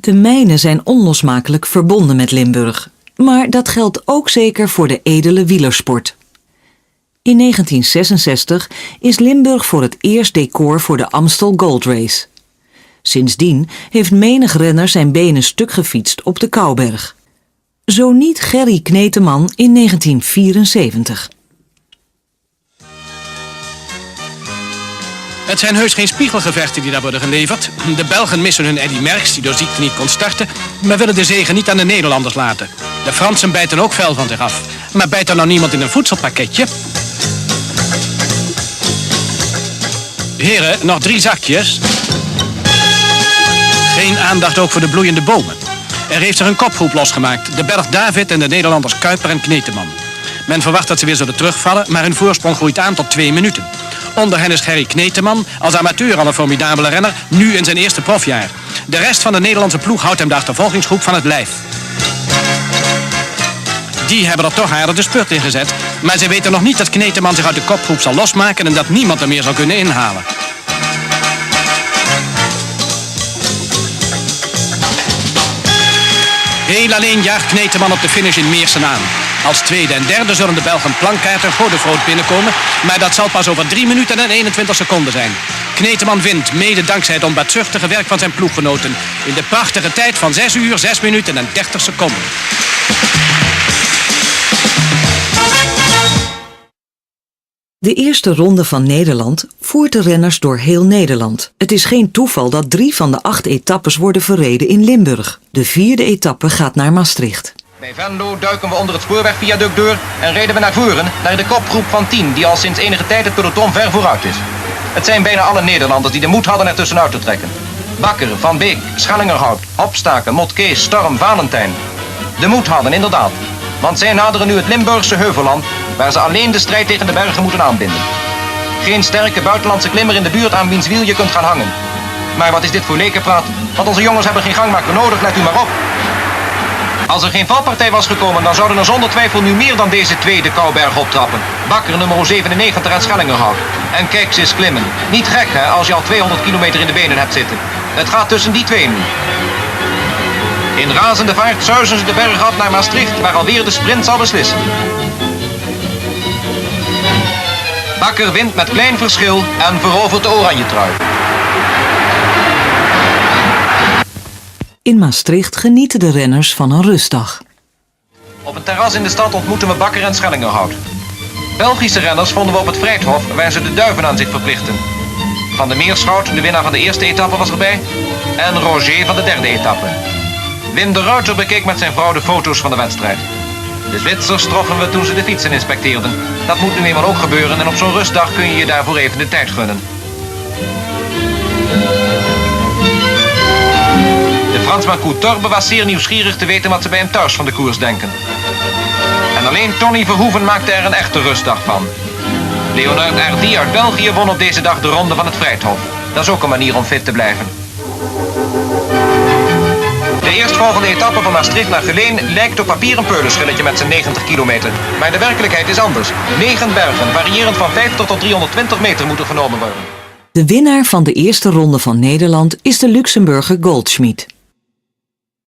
De mijnen zijn onlosmakelijk verbonden met Limburg. Maar dat geldt ook zeker voor de edele wielersport. In 1966 is Limburg voor het eerst decor voor de Amstel Gold Race. Sindsdien heeft menig renner zijn benen stuk gefietst op de Kouberg. Zo niet Gerry Kneteman in 1974. Het zijn heus geen spiegelgevechten die daar worden geleverd. De Belgen missen hun Eddy Merckx, die door ziekte niet kon starten, maar willen de zege niet aan de Nederlanders laten. De Fransen bijten ook fel van zich af. Maar bijt er nou niemand in een voedselpakketje? Heren, nog 3 zakjes. Geen aandacht ook voor de bloeiende bomen. Er heeft zich een kopgroep losgemaakt. De Belg David en de Nederlanders Kuiper en Kneteman. Men verwacht dat ze weer zullen terugvallen, maar hun voorsprong groeit aan tot 2 minuten. Onder hen is Gerry Kneteman, als amateur al een formidabele renner, nu in zijn eerste profjaar. De rest van de Nederlandse ploeg houdt hem de achtervolgingsgroep van het lijf. Die hebben er toch aardig de spurt in gezet, maar ze weten nog niet dat Kneteman zich uit de kopgroep zal losmaken en dat niemand hem meer zal kunnen inhalen. Heel alleen jaagt Kneteman op de finish in Meersen aan. Als tweede en derde zullen de Belgen Plankaert en Godefroot binnenkomen, maar dat zal pas over 3 minuten en 21 seconden zijn. Kneteman wint, mede dankzij het onbaatzuchtige werk van zijn ploeggenoten, in de prachtige tijd van 6 uur, 6 minuten en 30 seconden. De eerste ronde van Nederland voert de renners door heel Nederland. Het is geen toeval dat 3 van de 8 etappes worden verreden in Limburg. De 4e etappe gaat naar Maastricht. Bij Venlo duiken we onder het spoorwegviaduct door en rijden we naar voren, naar de kopgroep van 10, die al sinds enige tijd het peloton ver vooruit is. Het zijn bijna alle Nederlanders die de moed hadden er tussenuit te trekken. Bakker, Van Beek, Schellingerhout, Hopstaken, Motkees, Storm, Valentijn. De moed hadden, inderdaad. Want zij naderen nu het Limburgse heuvelland, waar ze alleen de strijd tegen de bergen moeten aanbinden. Geen sterke buitenlandse klimmer in de buurt aan wiens wiel je kunt gaan hangen. Maar wat is dit voor lekenpraat? Want onze jongens hebben geen gangmaker nodig, let u maar op. Als er geen valpartij was gekomen, dan zouden er zonder twijfel nu meer dan deze 2 de Kouberg optrappen. Bakker nummer 97 en Schellingerhout. En kijk ze eens klimmen. Niet gek hè, als je al 200 kilometer in de benen hebt zitten. Het gaat tussen die 2 nu. In razende vaart zuizen ze de berg af naar Maastricht, waar alweer de sprint zal beslissen. Bakker wint met klein verschil en verovert de oranje trui. In Maastricht genieten de renners van een rustdag. Op een terras in de stad ontmoeten we Bakker en Schellingerhout. Belgische renners vonden we op het Vrijthof, waar ze de duiven aan zich verplichten. Van der Meerschout, de winnaar van de eerste etappe, was erbij. En Roger van de 3e etappe. Wim de Ruiter bekeek met zijn vrouw de foto's van de wedstrijd. De Zwitsers troffen we toen ze de fietsen inspecteerden. Dat moet nu eenmaal ook gebeuren en op zo'n rustdag kun je je daarvoor even de tijd gunnen. De Fransman Coutorbe was zeer nieuwsgierig te weten wat ze bij hem thuis van de koers denken. En alleen Tony Verhoeven maakte er een echte rustdag van. Leonard Hardy uit België won op deze dag de ronde van het Vrijthof. Dat is ook een manier om fit te blijven. De eerstvolgende etappe van Maastricht naar Geleen lijkt op papier een peulenschilletje met zijn 90 kilometer. Maar de werkelijkheid is anders. 9 bergen, variërend van 50 tot 320 meter, moeten genomen worden. De winnaar van de eerste ronde van Nederland is de Luxemburger Goldschmied.